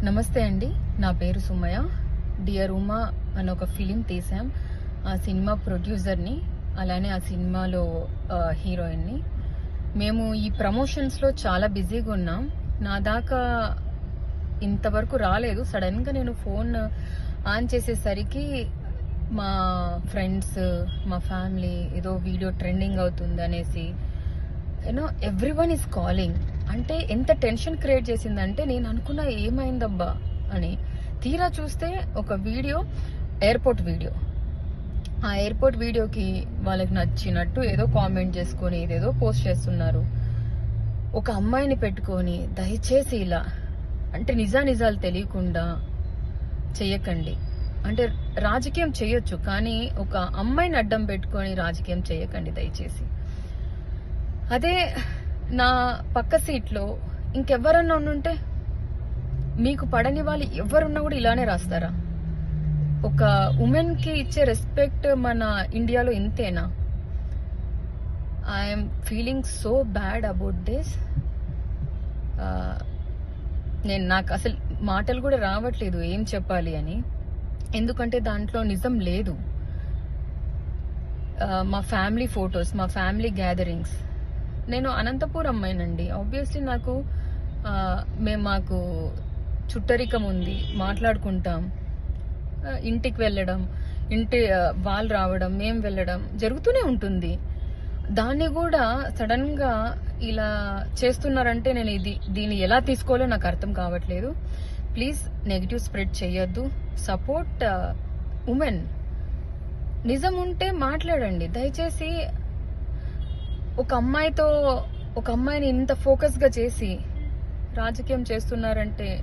నమస్తే అండి. నా పేరు సుమయ. డియర్ ఉమా అని ఒక ఫిలిం తీసాం. ఆ సినిమా ప్రొడ్యూసర్ని, అలానే ఆ సినిమాలో హీరోయిన్ని. మేము ఈ ప్రమోషన్స్లో చాలా బిజీగా ఉన్నాం. నా దాకా ఇంతవరకు రాలేదు. సడన్గా నేను ఫోన్ ఆన్ చేసేసరికి మా ఫ్రెండ్స్, మా ఫ్యామిలీ ఏదో వీడియో ట్రెండింగ్ అవుతుంది అనేసి ఎవ్రీవన్ ఈస్ కాలింగ్. అంటే ఎంత టెన్షన్ క్రియేట్ చేసిందంటే నేను అనుకున్నా ఏమైందబ్బా అని. తీరా చూస్తే ఒక వీడియో, ఎయిర్పోర్ట్ వీడియో. ఆ ఎయిర్పోర్ట్ వీడియోకి వాళ్ళకి నచ్చినట్టు ఏదో కామెంట్ చేసుకొని ఏదేదో పోస్ట్ చేస్తున్నారు. ఒక అమ్మాయిని పెట్టుకొని దయచేసి ఇలా అంటే నిజాలు తెలియకుండా చెయ్యకండి. అంటే రాజకీయం చేయొచ్చు, కానీ ఒక అమ్మాయిని అడ్డం పెట్టుకొని రాజకీయం చేయకండి దయచేసి. అదే నా పక్క సీట్లో ఇంకెవరన్నా ఉండుంటే, మీకు పడని వాళ్ళు ఎవరున్నా కూడా ఇలానే రాస్తారా? ఒక ఉమెన్ కి ఇచ్చే రెస్పెక్ట్ మన ఇండియాలో ఇంతేనా? I'm feeling so bad about this. నాకు అసలు మాటలు కూడా రావట్లేదు ఏం చెప్పాలి అని. ఎందుకంటే దాంట్లో నిజం లేదు. మా ఫ్యామిలీ ఫొటోస్, మా ఫ్యామిలీ గ్యాదరింగ్స్. నేను అనంతపూర్ అమ్మాయినండి. ఆబ్వియస్లీ మాకు చుట్టరికం ఉంది, మాట్లాడుకుంటాం. ఇంటికి వెళ్ళడం, వాళ్ళు రావడం, మేము వెళ్ళడం జరుగుతూనే ఉంటుంది. దాన్ని కూడా సడన్ గా ఇలా చేస్తున్నారంటే నేను దీన్ని ఎలా తీసుకోవాలో నాకు అర్థం కావట్లేదు. ప్లీజ్ నెగిటివ్ స్ప్రెడ్ చేయొద్దు. Support women. నిజం ఉంటే మాట్లాడండి దయచేసి. ఒక అమ్మాయిని ఇంత ఫోకస్ గా చేసి రాజకీయం చేస్తున్నారంటే